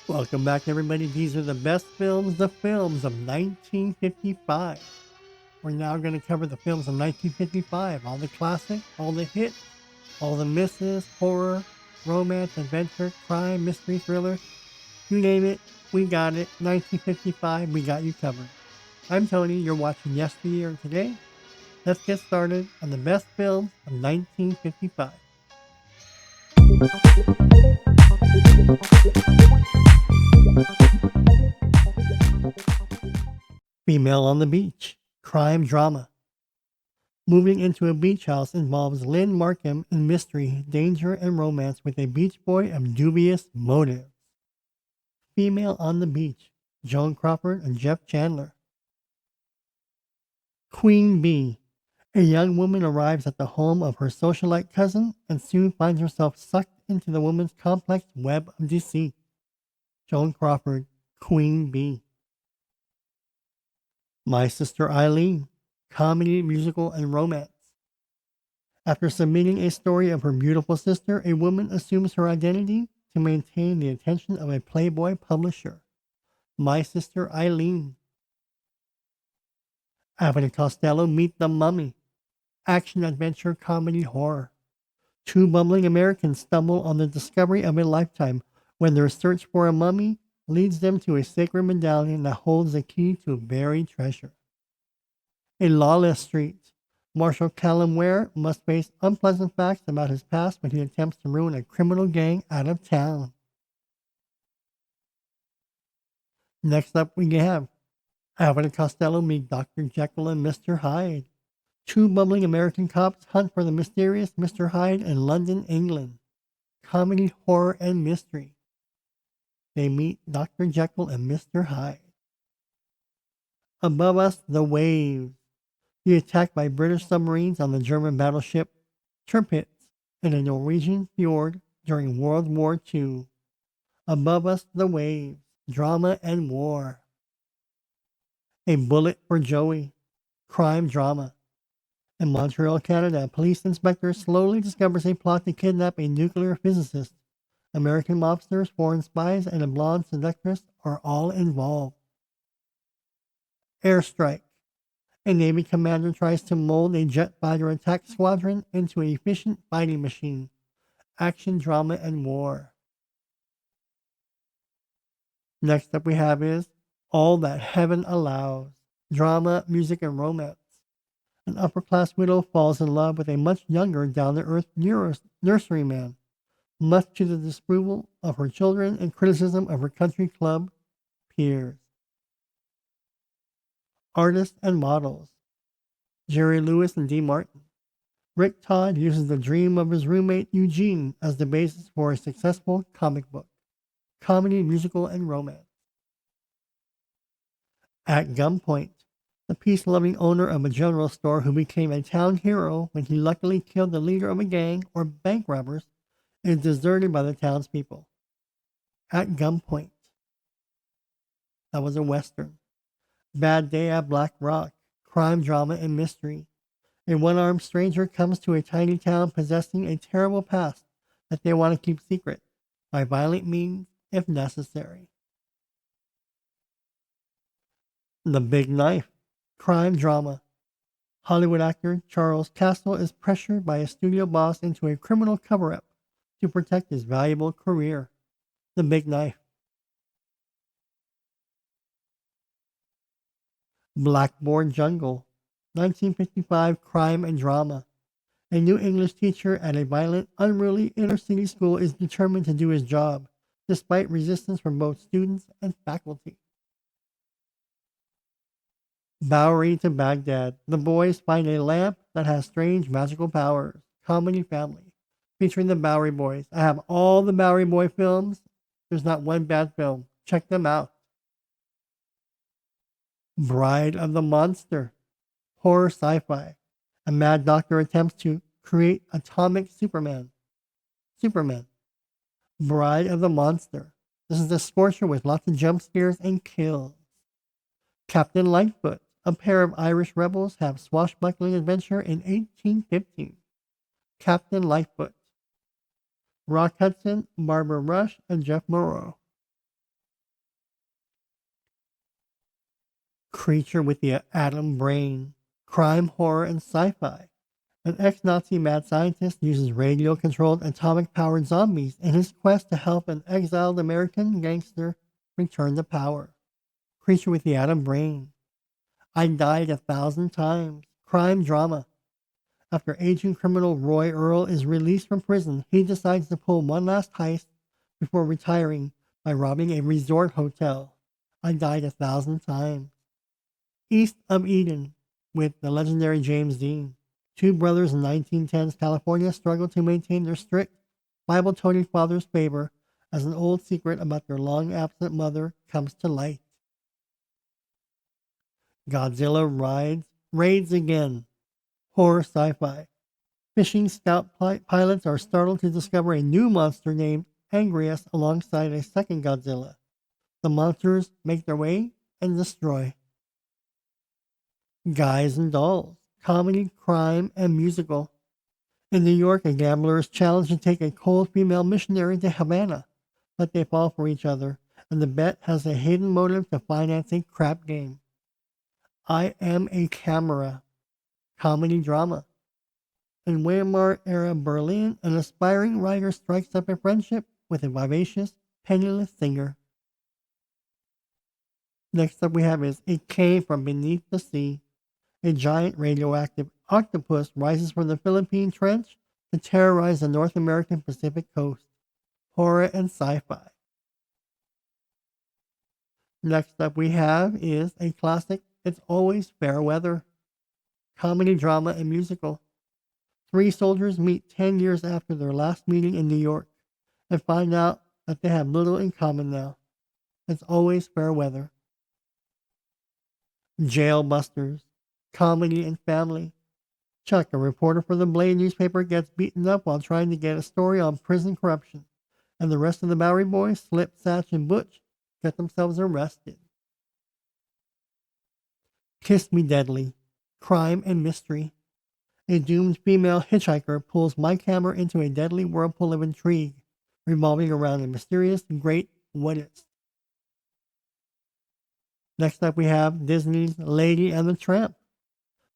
Welcome back, everybody. These are the films of 1955. We're now going to cover the films of 1955, all the classics, all the hits, all the misses, horror, romance, adventure, crime, mystery, thriller. You name it, we got it. 1955, we got you covered. I'm Tony, you're watching Yesteryear today. Let's get started on the best films of 1955. Female on the Beach, crime drama. Moving into a beach house involves Lynn Markham in mystery, danger, and romance with a beach boy of dubious motives. Female on the Beach, Joan Crawford and Jeff Chandler. Queen Bee, a young woman arrives at the home of her socialite cousin and soon finds herself sucked into the woman's complex web of deceit. Joan Crawford, Queen Bee. My Sister Eileen, comedy, musical, and romance. After submitting a story of her beautiful sister, a woman assumes her identity to maintain the attention of a Playboy publisher. My Sister Eileen. Abbott and Costello meet the mummy. Action, adventure, comedy, horror. Two bumbling Americans stumble on the discovery of a lifetime when their search for a mummy leads them to a sacred medallion that holds the key to buried treasure. A lawless street. Marshal Callum Ware must face unpleasant facts about his past when he attempts to ruin a criminal gang out of town. Next up, we have Abbott and Costello meet Dr. Jekyll and Mr. Hyde. Two bumbling American cops hunt for the mysterious Mr. Hyde in London, England. Comedy, horror, and mystery. They meet Dr. Jekyll and Mr. Hyde. Above us, the waves. The attack by British submarines on the German battleship Tirpitz in a Norwegian fjord during World War II. Above us, the waves. Drama and war. A Bullet for Joey. Crime drama. In Montreal, Canada, a police inspector slowly discovers a plot to kidnap a nuclear physicist. American mobsters, foreign spies, and a blonde seductress are all involved. Airstrike. A Navy commander tries to mold a jet fighter attack squadron into an efficient fighting machine. Action, drama, and war. Next up we have is All That Heaven Allows. Drama, music, and romance. An upper-class widow falls in love with a much younger, down-to-earth nurseryman, much to the disapproval of her children and criticism of her country club peers. Artists and models. Jerry Lewis and Dee Martin. Rick Todd uses the dream of his roommate Eugene as the basis for a successful comic book. Comedy, musical, and romance. At gunpoint. The peace-loving owner of a general store who became a town hero when he luckily killed the leader of a gang or bank robbers is deserted by the townspeople. At gunpoint. That was a western. Bad Day at Black Rock. Crime, drama, and mystery. A one-armed stranger comes to a tiny town possessing a terrible past that they want to keep secret by violent means if necessary. The Big Knife. Crime drama. Hollywood actor Charles Castle is pressured by a studio boss into a criminal cover-up to protect his valuable career. The Big Knife. Blackboard Jungle. 1955 crime and drama. A new English teacher at a violent, unruly inner-city school is determined to do his job, despite resistance from both students and faculty. Bowery to Baghdad. The boys find a lamp that has strange magical powers. Comedy family. Featuring the Bowery Boys. I have all the Bowery Boy films. There's not one bad film. Check them out. Bride of the Monster. Horror sci-fi. A mad doctor attempts to create atomic Superman. Superman. Bride of the Monster. This is the scorcher with lots of jump scares and kills. Captain Lightfoot. A pair of Irish rebels have swashbuckling adventure in 1815. Captain Lightfoot. Rock Hudson, Barbara Rush, and Jeff Moreau. Creature with the atom brain. Crime, horror, and sci-fi. An ex-Nazi mad scientist uses radio-controlled atomic-powered zombies in his quest to help an exiled American gangster return to power. Creature with the atom brain. I died 1,000 times. Crime drama. After aging criminal Roy Earl is released from prison, he decides to pull one last heist before retiring by robbing a resort hotel. I died 1,000 times. East of Eden with the legendary James Dean. Two brothers in 1910s California struggle to maintain their strict, Bible-toting father's favor as an old secret about their long-absent mother comes to light. Godzilla raids again. Horror sci-fi. Fishing scout pilots are startled to discover a new monster named Angrias alongside a second Godzilla. The monsters make their way and destroy. Guys and Dolls. Comedy, crime, and musical. In New York, a gambler is challenged to take a cold female missionary to Havana, but they fall for each other, and the bet has a hidden motive to finance a crap game. I Am a Camera. Comedy drama. In Weimar-era Berlin, an aspiring writer strikes up a friendship with a vivacious, penniless singer. Next up we have is It Came from Beneath the Sea. A giant radioactive octopus rises from the Philippine Trench to terrorize the North American Pacific coast. Horror and sci-fi. Next up we have is a classic, It's Always Fair Weather. Comedy, drama, and musical. Three soldiers meet 10 years after their last meeting in New York and find out that they have little in common now. It's Always Fair Weather. Jailbusters. Comedy and family. Chuck, a reporter for the Blade newspaper, gets beaten up while trying to get a story on prison corruption, and the rest of the Bowery Boys, Slip, Satch, and Butch, get themselves arrested. Kiss Me Deadly. Crime and mystery. A doomed female hitchhiker pulls Mike Hammer into a deadly whirlpool of intrigue, revolving around a mysterious great what-ifs. Next up we have Disney's Lady and the Tramp.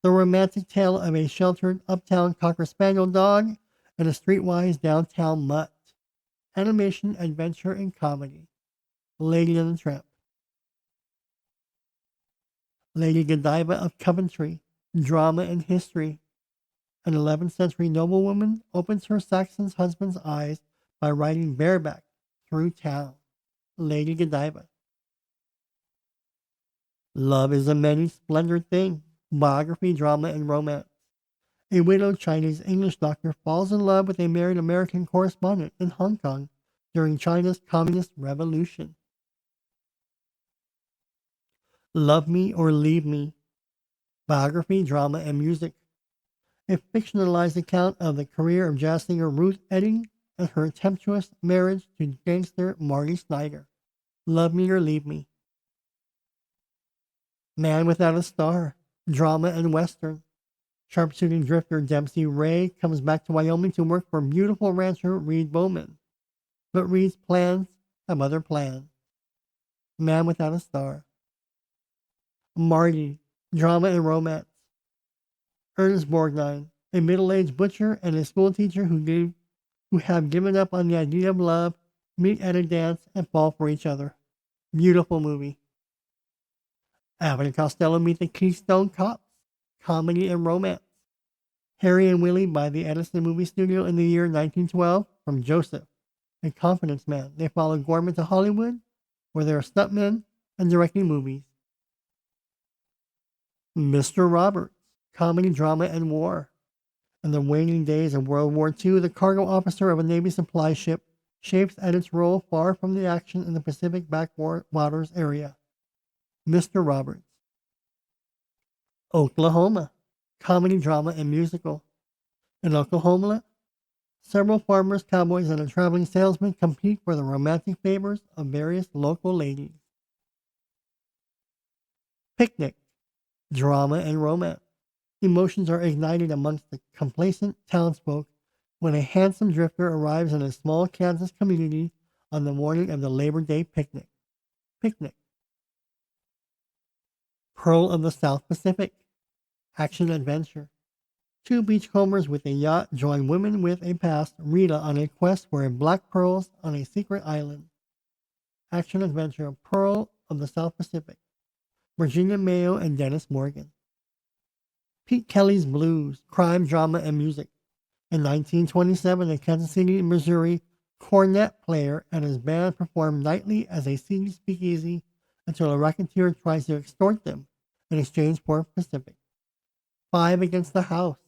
The romantic tale of a sheltered uptown Cocker Spaniel dog and a streetwise downtown mutt. Animation, adventure, and comedy. Lady and the Tramp. Lady Godiva of Coventry. Drama and history. An 11th century noblewoman opens her Saxon husband's eyes by riding bareback through town. Lady Godiva. Love is a many splendored thing. Biography, drama, and romance. A widowed Chinese English doctor falls in love with a married American correspondent in Hong Kong during China's Communist Revolution. Love Me or Leave Me. Biography, drama, and music. A fictionalized account of the career of jazz singer Ruth Etting and her tempestuous marriage to gangster Marty Snyder. Love Me or Leave Me. Man Without a Star. Drama and western. Sharpshooting drifter Dempsey Ray comes back to Wyoming to work for beautiful rancher Reed Bowman. But Reed's plans have other plans. Man Without a Star. Marty. Drama and romance. Ernest Borgnine, a middle-aged butcher and a schoolteacher who have given up on the idea of love, meet at a dance and fall for each other. Beautiful movie. Abbott and Costello meet the Keystone Cops. Comedy and romance. Harry and Willie by the Edison Movie Studio in the year 1912 from Joseph, a confidence man. They follow Gorman to Hollywood, where they are stuntmen and directing movies. Mr. Roberts. Comedy, drama, and war. In the waning days of World War II, the cargo officer of a Navy supply ship shapes at its role far from the action in the Pacific backwaters area. Mr. Roberts. Oklahoma. Comedy, drama, and musical. In Oklahoma, several farmers, cowboys, and a traveling salesman compete for the romantic favors of various local ladies. Picnic. Drama and romance. Emotions are ignited amongst the complacent townsfolk when a handsome drifter arrives in a small Kansas community on the morning of the Labor Day picnic. Picnic. Pearl of the South Pacific, action adventure. Two beachcombers with a yacht join women with a past, Rita, on a quest for black pearls on a secret island. Action adventure Pearl of the South Pacific, Virginia Mayo and Dennis Morgan. Pete Kelly's Blues, crime, drama, and music. In 1927, a Kansas City, Missouri cornet player and his band perform nightly as a seedy speakeasy until a racketeer tries to extort them in exchange for Pacific. Five Against the House.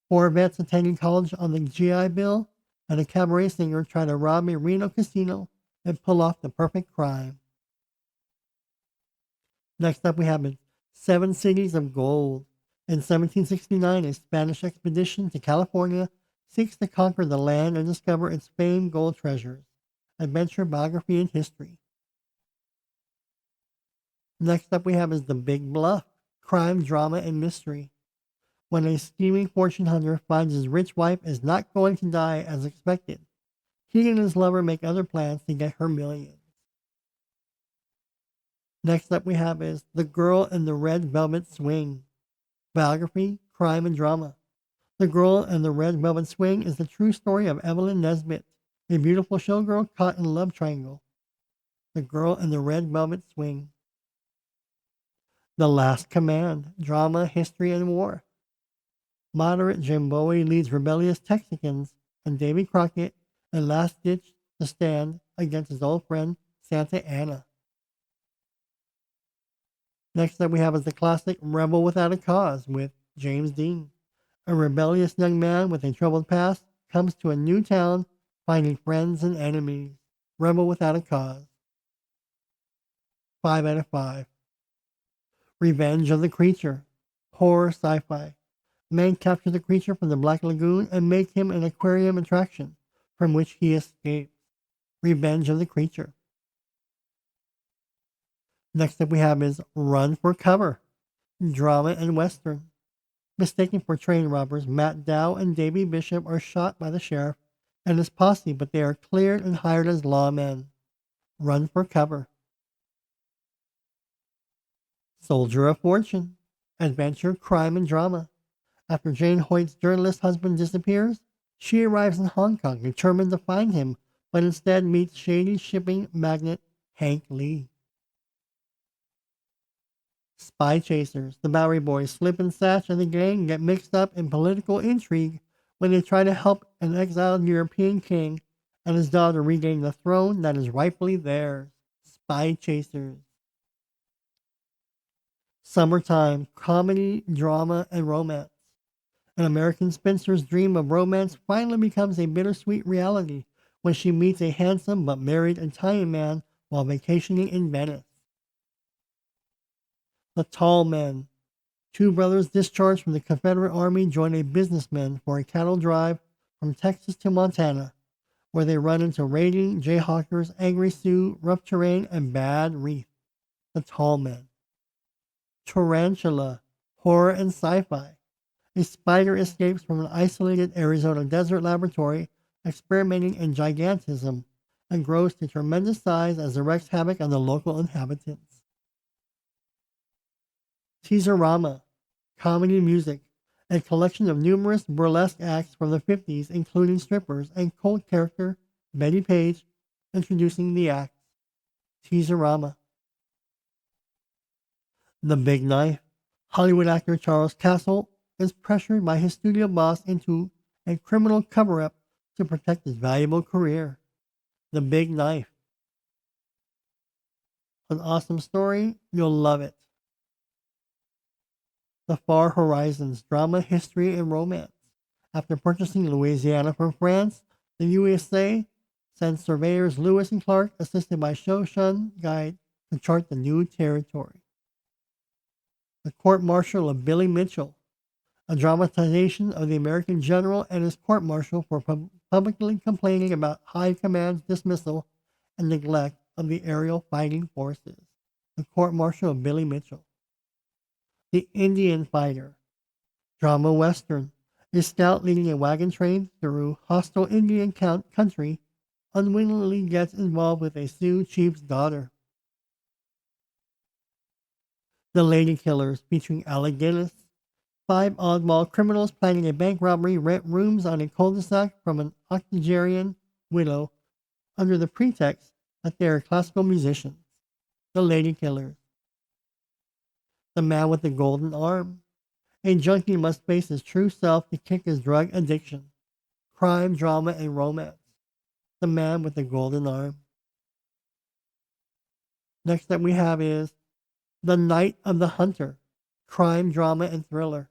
Four vets attending college on the GI Bill and a cabaret singer try to rob a Reno casino and pull off the perfect crime. Next up we have Seven Cities of Gold. In 1769, a Spanish expedition to California seeks to conquer the land and discover its famed gold treasures. Adventure, biography, and history. Next up we have The Big Bluff. Crime, drama, and mystery. When a scheming fortune hunter finds his rich wife is not going to die as expected, he and his lover make other plans to get her millions. Next up we have The Girl in the Red Velvet Swing. Biography, crime, and drama. The Girl in the Red Velvet Swing is the true story of Evelyn Nesbit, a beautiful showgirl caught in a love triangle. The Girl in the Red Velvet Swing. The Last Command, drama, history, and war. Moderate Jim Bowie leads rebellious Texicans and Davy Crockett in last ditch to stand against his old friend Santa Anna. Next up we have the classic Rebel Without a Cause with James Dean. A rebellious young man with a troubled past comes to a new town finding friends and enemies. Rebel Without a Cause. 5 out of 5. Revenge of the Creature. Horror sci-fi. Men capture the creature from the Black Lagoon and make him an aquarium attraction from which he escapes. Revenge of the Creature. Next up we have Run for Cover. Drama and Western. Mistaken for train robbers, Matt Dow and Davy Bishop are shot by the sheriff and his posse, but they are cleared and hired as lawmen. Run for Cover. Soldier of Fortune. Adventure, crime, and drama. After Jane Hoyt's journalist husband disappears, she arrives in Hong Kong determined to find him, but instead meets shady shipping magnate Hank Lee. Spy Chasers. The Bowery Boys, Slip and Satch, and the gang get mixed up in political intrigue when they try to help an exiled European king and his daughter regain the throne that is rightfully theirs. Spy Chasers. Summertime. Comedy, drama, and romance. An American spinster's dream of romance finally becomes a bittersweet reality when she meets a handsome but married Italian man while vacationing in Venice. The Tall Men. Two brothers discharged from the Confederate Army join a businessman for a cattle drive from Texas to Montana, where they run into raiding, jayhawkers, angry Sioux, rough terrain, and bad reef. The Tall Men. Tarantula. Horror and sci-fi. A spider escapes from an isolated Arizona desert laboratory, experimenting in gigantism, and grows to tremendous size as it wreaks havoc on the local inhabitants. Teaserama. Comedy music. A collection of numerous burlesque acts from the 50s, including strippers and cult character Betty Page, introducing the acts. Teaserama. The Big Knife. Hollywood actor Charles Castle is pressured by his studio boss into a criminal cover-up to protect his valuable career. The Big Knife. An awesome story. You'll love it. The Far Horizons. Drama, history, and romance. After purchasing Louisiana from France, the USA sends surveyors Lewis and Clark, assisted by Shoshone Guide, to chart the new territory. The Court-Martial of Billy Mitchell. A dramatization of the American general and his court-martial for publicly complaining about High Command's dismissal and neglect of the aerial fighting forces. The Court-Martial of Billy Mitchell. The Indian Fighter. Drama Western. A scout leading a wagon train through hostile Indian country unwittingly gets involved with a Sioux chief's daughter. The Lady Killers, featuring Alec Guinness. Five oddball criminals planning a bank robbery rent rooms on a cul-de-sac from an octogenarian widow under the pretext that they are classical musicians. The Lady Killers. The Man with the Golden Arm. A junkie must face his true self to kick his drug addiction. Crime, drama, and romance. The Man with the Golden Arm. Next up we have is The Night of the Hunter. Crime, drama, and thriller.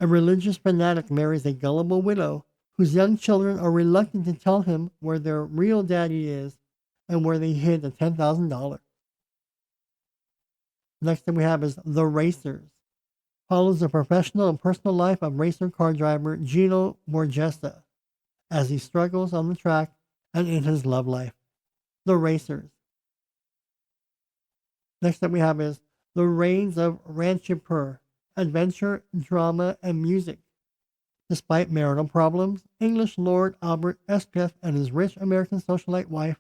A religious fanatic marries a gullible widow whose young children are reluctant to tell him where their real daddy is and where they hid the $10,000. Next thing we have is The Racers. Follows the professional and personal life of racer car driver Gino Borgessa as he struggles on the track and in his love life. The Racers. Next up we have is The Reigns of Ranchipur. Adventure, drama, and music. Despite marital problems, English Lord Albert Espeth and his rich American socialite wife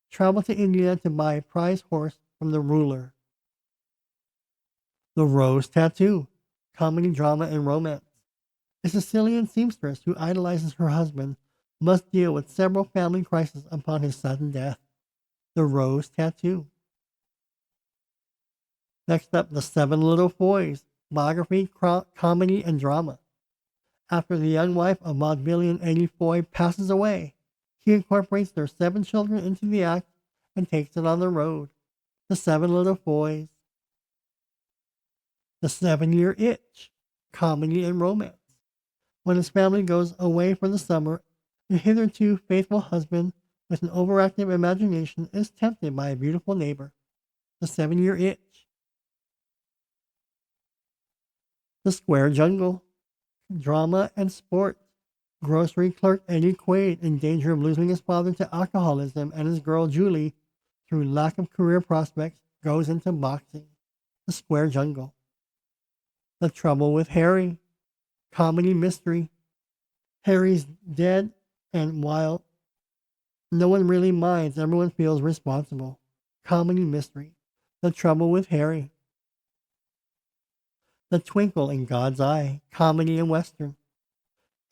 travel to India to buy a prize horse from the ruler. The Rose Tattoo. Comedy, drama, and romance. A Sicilian seamstress who idolizes her husband must deal with several family crises upon his sudden death. The Rose Tattoo. Next up, The Seven Little Boys. Biography, comedy, and drama. After the young wife of vaudevillian Eddie Foy passes away, he incorporates their 7 children into the act and takes it on the road. The Seven Little Boys. The 7-Year Itch. Comedy and romance. When his family goes away for the summer, a hitherto faithful husband with an overactive imagination is tempted by a beautiful neighbor. The 7-Year Itch. The Square Jungle. Drama and sport. Grocery clerk Eddie Quaid, in danger of losing his father to alcoholism and his girl Julie through lack of career prospects, goes into boxing. The Square Jungle. The Trouble with Harry. Comedy mystery. Harry's dead, and while no one really minds, everyone feels responsible. Comedy mystery. The Trouble with Harry. The Twinkle in God's Eye. Comedy and western.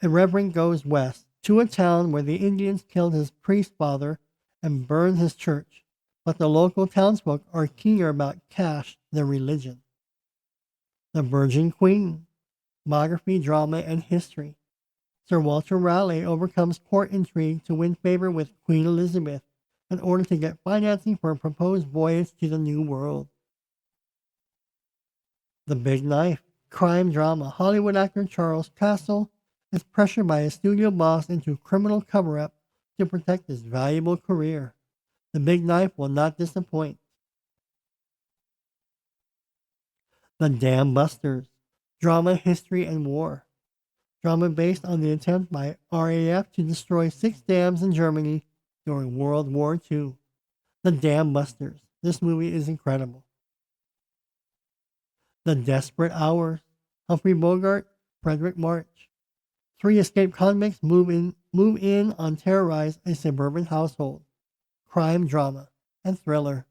A reverend goes west to a town where the Indians killed his priest father and burned his church, but the local townsfolk are keener about cash than religion. The Virgin Queen. Biography, drama, and history. Sir Walter Raleigh overcomes court intrigue to win favor with Queen Elizabeth in order to get financing for a proposed voyage to the New World. The Big Knife. Crime drama. Hollywood actor Charles Castle is pressured by his studio boss into criminal cover-up to protect his valuable career. The Big Knife will not disappoint. The Dam Busters. Drama, history, and war. Drama based on the attempt by RAF to destroy 6 dams in Germany during World War II. The Dam Busters. This movie is incredible. The Desperate Hours. Humphrey Bogart, Frederick March. 3 escaped convicts move in on terrorize a suburban household. Crime, drama, and thriller.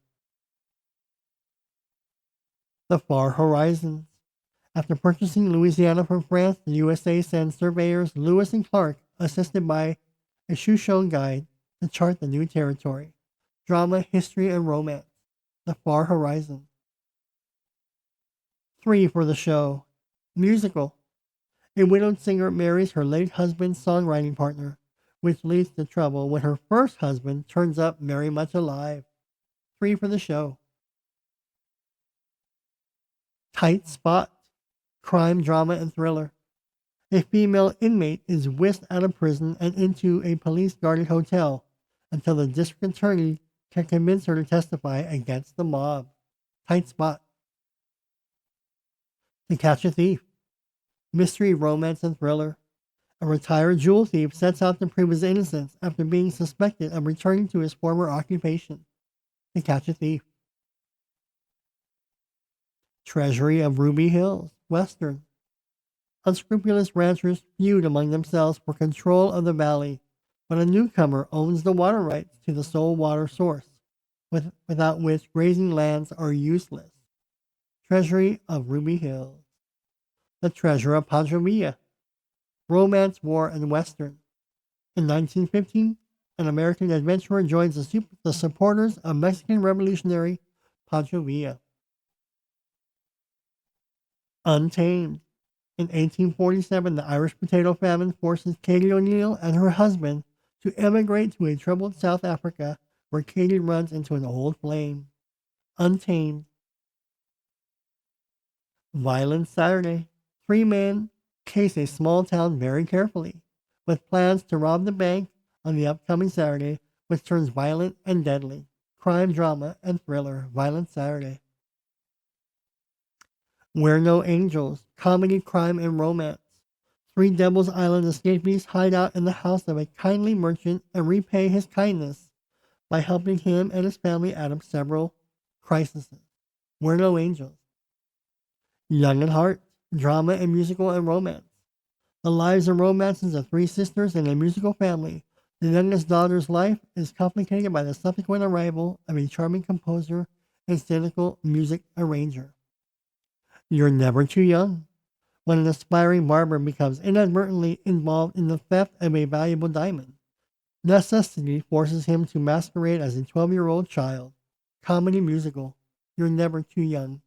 The Far Horizons. After purchasing Louisiana from France, the USA sends surveyors Lewis and Clark, assisted by a Shoshone guide, to chart the new territory. Drama, history, and romance. The Far Horizons. 3 for the show. Musical. A widowed singer marries her late husband's songwriting partner, which leads to trouble when her first husband turns up very much alive. 3 for the show. Tight Spot. Crime, drama, and thriller. A female inmate is whisked out of prison and into a police-guarded hotel until the district attorney can convince her to testify against the mob. Tight Spot. To Catch a Thief. Mystery, romance, and thriller. A retired jewel thief sets out to prove his innocence after being suspected of returning to his former occupation. To Catch a Thief. Treasury of Ruby Hills. Western. Unscrupulous ranchers feud among themselves for control of the valley, but a newcomer owns the water rights to the sole water source, without which grazing lands are useless. Treasury of Ruby Hills. The Treasure of Pancho Villa. Romance, War, and Western. In 1915, an American adventurer joins the supporters of Mexican revolutionary Pancho Villa. Untamed. In 1847, the Irish potato famine forces Katie O'Neill and her husband to emigrate to a troubled South Africa where Katie runs into an old flame. Untamed. Violent Saturday. Three men case a small town very carefully, with plans to rob the bank on the upcoming Saturday, which turns violent and deadly. Crime, drama, and thriller. Violent Saturday. We're No Angels. Comedy, crime, and romance. Three Devil's Island escapees hide out in the house of a kindly merchant and repay his kindness by helping him and his family out of several crises. We're No Angels. Young at Heart. Drama and musical and romance. The lives and romances of three sisters in a musical family. The youngest daughter's life is complicated by the subsequent arrival of a charming composer and cynical music arranger. You're Never Too Young. When an aspiring barber becomes inadvertently involved in the theft of a valuable diamond, necessity forces him to masquerade as a 12-year-old child. Comedy musical. You're Never Too Young.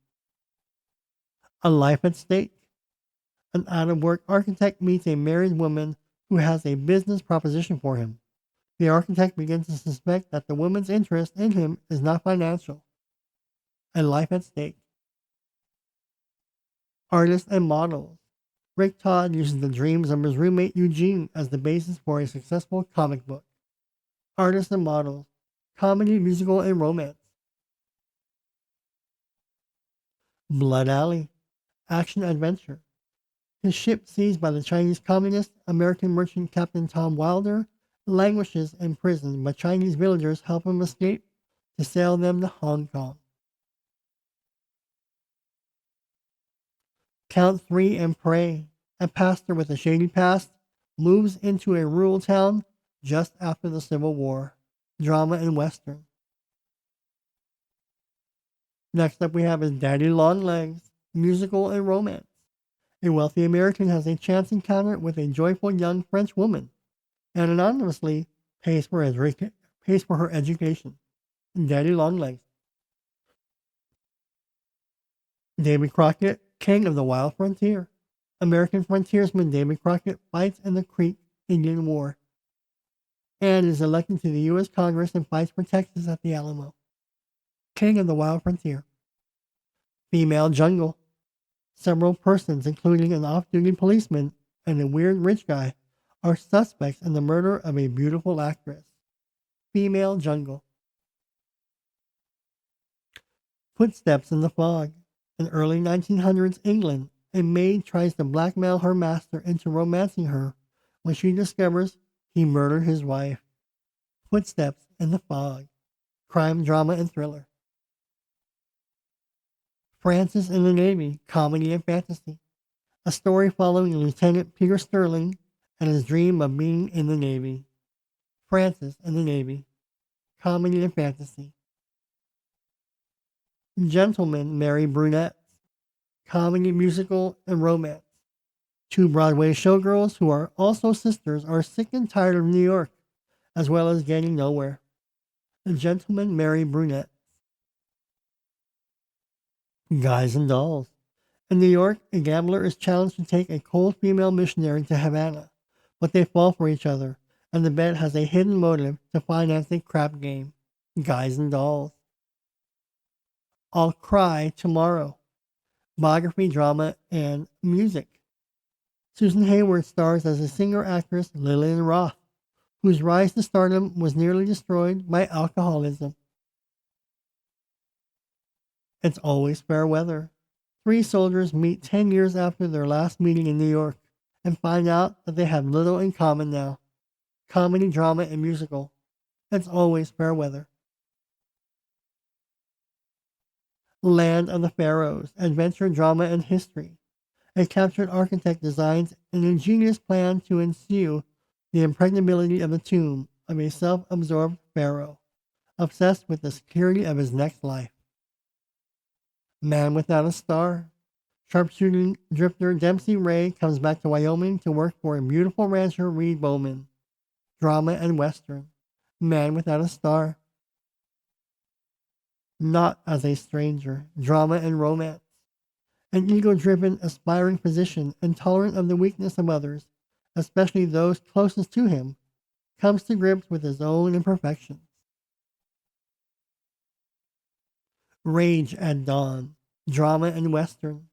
A Life at Stake. An out-of-work architect meets a married woman who has a business proposition for him. The architect begins to suspect that the woman's interest in him is not financial. A Life at Stake. Artists and models. Rick Todd uses the dreams of his roommate Eugene as the basis for a successful comic book. Artists and models. Comedy, musical, and romance. Blood Alley. Action adventure. His ship, seized by the Chinese communist, American merchant Captain Tom Wilder, languishes in prison, but Chinese villagers help him escape to sail them to Hong Kong. Count Three and Pray. A pastor with a shady past moves into a rural town just after the Civil War. Drama and Western. Next up we have is Daddy Longlegs. Musical and romance. A wealthy American has a chance encounter with a joyful young French woman and anonymously pays for her education. Daddy Longlegs. David Crockett, King of the Wild Frontier. American frontiersman David Crockett fights in the Creek Indian War and is elected to the U.S. Congress and fights for Texas at the Alamo. King of the Wild Frontier. Female Jungle. Several persons, including an off-duty policeman and a weird rich guy, are suspects in the murder of a beautiful actress. Female Jungle. Footsteps in the Fog. In early 1900s England, a maid tries to blackmail her master into romancing her when she discovers he murdered his wife. Footsteps in the Fog. Crime, drama, and thriller. Francis in the Navy, comedy and fantasy. A story following Lieutenant Peter Sterling and his dream of being in the Navy. Francis in the Navy, comedy and fantasy. Gentlemen Marry Brunettes, comedy, musical, and romance. Two Broadway showgirls who are also sisters are sick and tired of New York, as well as getting nowhere. Gentlemen Marry Brunettes. Guys and Dolls. In New York, a gambler is challenged to take a cold female missionary to Havana, but they fall for each other, and the bet has a hidden motive to finance a crap game. Guys and Dolls. I'll Cry Tomorrow. Biography, drama, and music. Susan Hayward stars as a singer-actress Lillian Roth, whose rise to stardom was nearly destroyed by alcoholism. It's Always Fair Weather. Three soldiers meet 10 years after their last meeting in New York and find out that they have little in common now. Comedy, drama, and musical. It's Always Fair Weather. Land of the Pharaohs. Adventure, drama, and history. A captured architect designs an ingenious plan to ensue the impregnability of the tomb of a self-absorbed pharaoh, obsessed with the security of his next life. Man Without a Star. Sharpshooting drifter Dempsey Ray comes back to Wyoming to work for a beautiful rancher Reed Bowman. Drama and Western. Man Without a Star. Not as a Stranger. Drama and Romance. An ego-driven, aspiring physician, intolerant of the weakness of others, especially those closest to him, comes to grips with his own imperfections. Rage at Dawn. Drama and Western.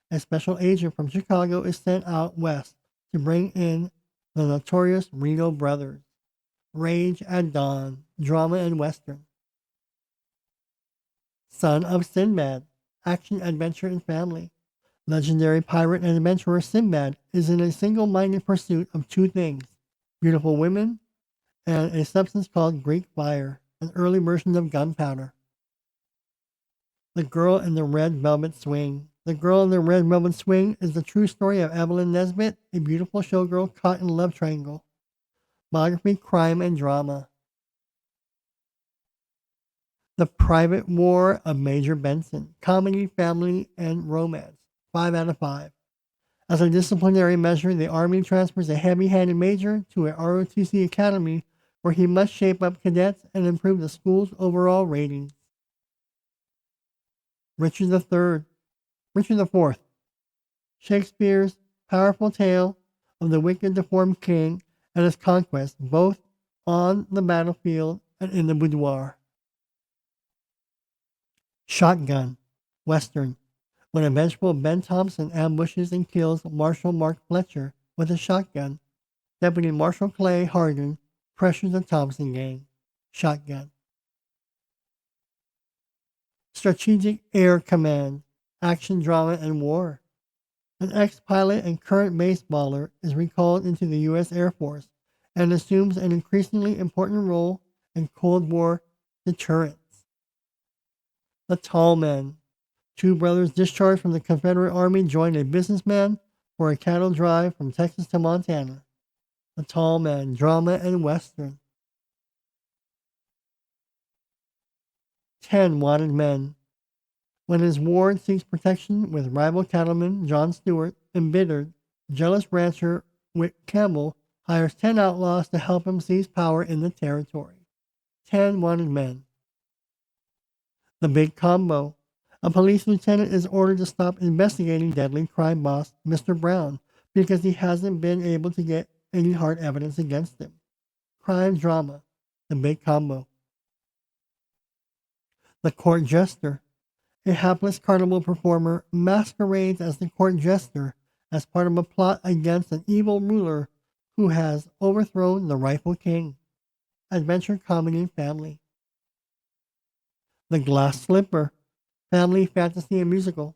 A special agent from Chicago is sent out west to bring in the notorious Reno brothers. Rage at Dawn. Drama and Western. Son of Sinbad. Action, adventure, and family. Legendary pirate and adventurer Sinbad is in a single-minded pursuit of two things: beautiful women and a substance called Greek fire, an early version of gunpowder. The Girl in the Red Velvet Swing. The Girl in the Red Velvet Swing is the true story of Evelyn Nesbit, a beautiful showgirl caught in a love triangle. Biography, crime, and drama. The Private War of Major Benson. Comedy, family, and romance. 5 out of 5. As a disciplinary measure, the Army transfers a heavy-handed major to a ROTC academy where he must shape up cadets and improve the school's overall ratings. Richard III. Richard IV. Shakespeare's powerful tale of the wicked deformed king and his conquest, both on the battlefield and in the boudoir. Shotgun. Western. When a vengeful Ben Thompson ambushes and kills Marshal Mark Fletcher with a shotgun, Deputy Marshal Clay Hardin pressures the Thompson gang. Shotgun. Strategic Air Command. Action, drama, and war. An ex-pilot and current baseballer is recalled into the U.S. Air Force and assumes an increasingly important role in Cold War deterrence. The Tall Men. Two brothers discharged from the Confederate Army join a businessman for a cattle drive from Texas to Montana. The Tall Men. Drama and Western. 10 Wanted Men. When his ward seeks protection with rival cattleman John Stewart, embittered, jealous rancher Wick Campbell hires 10 outlaws to help him seize power in the territory. 10 Wanted Men. The Big Combo. A police lieutenant is ordered to stop investigating deadly crime boss Mr. Brown because he hasn't been able to get any hard evidence against him. Crime drama. The Big Combo. The Court Jester. A hapless carnival performer masquerades as the court jester as part of a plot against an evil ruler who has overthrown the rightful king. Adventure, comedy, and family. The Glass Slipper. Family, fantasy, and musical.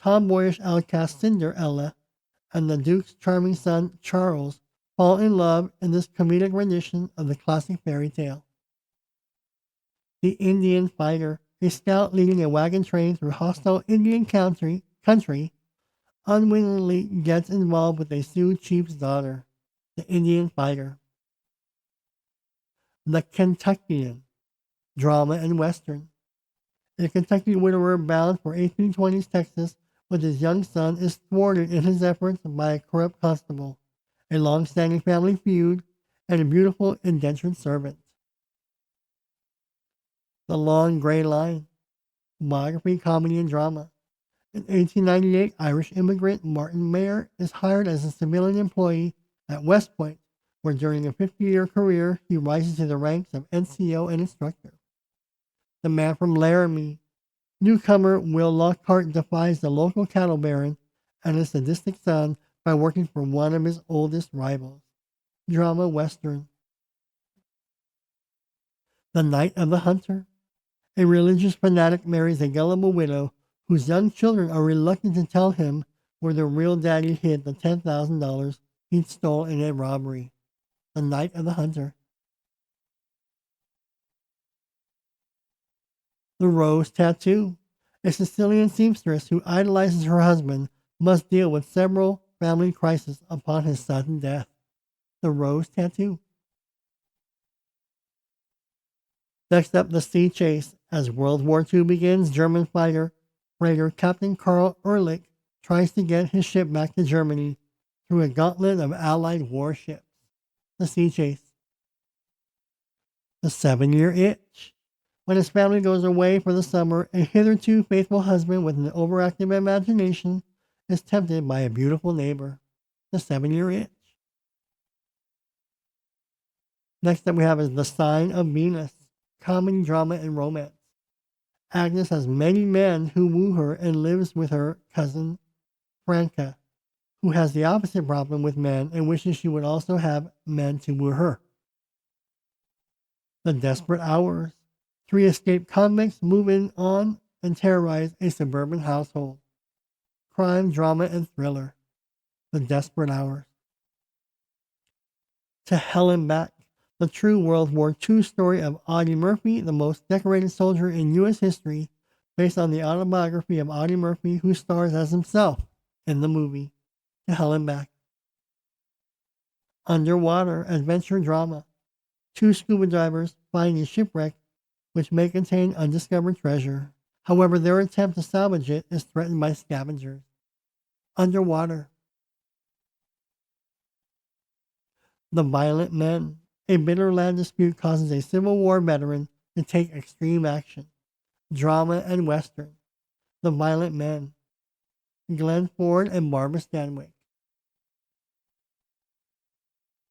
Tomboyish outcast Cinderella and the Duke's charming son Charles fall in love in this comedic rendition of the classic fairy tale. The Indian Fighter. A scout leading a wagon train through hostile Indian country unwittingly gets involved with a Sioux chief's daughter. The Indian Fighter. The Kentuckian. Drama and Western. A Kentucky widower bound for 1820s Texas with his young son is thwarted in his efforts by a corrupt constable, a long-standing family feud, and a beautiful indentured servant. The Long Gray Line. Biography, comedy, and drama. In 1898, Irish immigrant Martin Mayer is hired as a civilian employee at West Point, where during a 50-year career he rises to the ranks of NCO and instructor. The Man from Laramie. Newcomer Will Lockhart defies the local cattle baron and his sadistic son by working for one of his oldest rivals. Drama Western. The Night of the Hunter. A religious fanatic marries a gullible widow whose young children are reluctant to tell him where their real daddy hid the $10,000 he stole in a robbery. The Night of the Hunter. The Rose Tattoo. A Sicilian seamstress who idolizes her husband must deal with several family crises upon his sudden death. The Rose Tattoo. Next up, The Sea Chase. As World War II begins, German fighter Freighter Captain Karl Ehrlich tries to get his ship back to Germany through a gauntlet of Allied warships. The Sea Chase. The 7-Year Itch. When his family goes away for the summer, a hitherto faithful husband with an overactive imagination is tempted by a beautiful neighbor. The 7-Year Itch. Next up we have is The Sign of Venus. Comedy, drama, and romance. Agnes has many men who woo her and lives with her cousin Franca, who has the opposite problem with men and wishes she would also have men to woo her. The Desperate Hours. 3 escaped convicts move in on and terrorize a suburban household. Crime, drama, and thriller. The Desperate Hours. To Hell and Back. The true World War II story of Audie Murphy, the most decorated soldier in U.S. history, based on the autobiography of Audie Murphy, who stars as himself in the movie To Hell and Back. Underwater adventure drama. 2 scuba divers find a shipwreck which may contain undiscovered treasure. However, their attempt to salvage it is threatened by scavengers. Underwater. The Violent Men. A bitter land dispute causes a Civil War veteran to take extreme action. Drama and Western. The Violent Men. Glenn Ford and Barbara Stanwyck.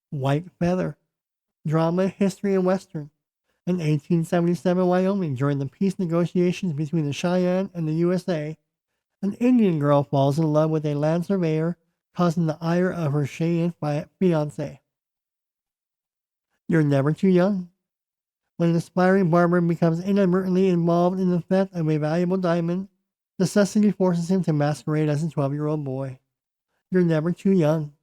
White Feather. Drama, history, and Western. In 1877 Wyoming, during the peace negotiations between the Cheyenne and the USA, an Indian girl falls in love with a land surveyor, causing the ire of her Cheyenne fiancé. You're Never Too Young. When an aspiring barber becomes inadvertently involved in the theft of a valuable diamond, necessity forces him to masquerade as a 12-year-old boy. You're Never Too Young.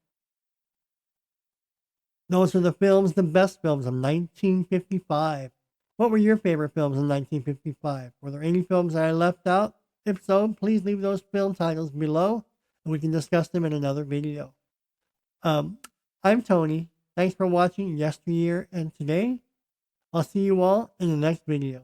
Those are the films, the best films of 1955. What were your favorite films in 1955? Were there any films that I left out? If so, please leave those film titles below, and we can discuss them in another video. I'm Tony. Thanks for watching Yesteryear, and today, I'll see you all in the next video.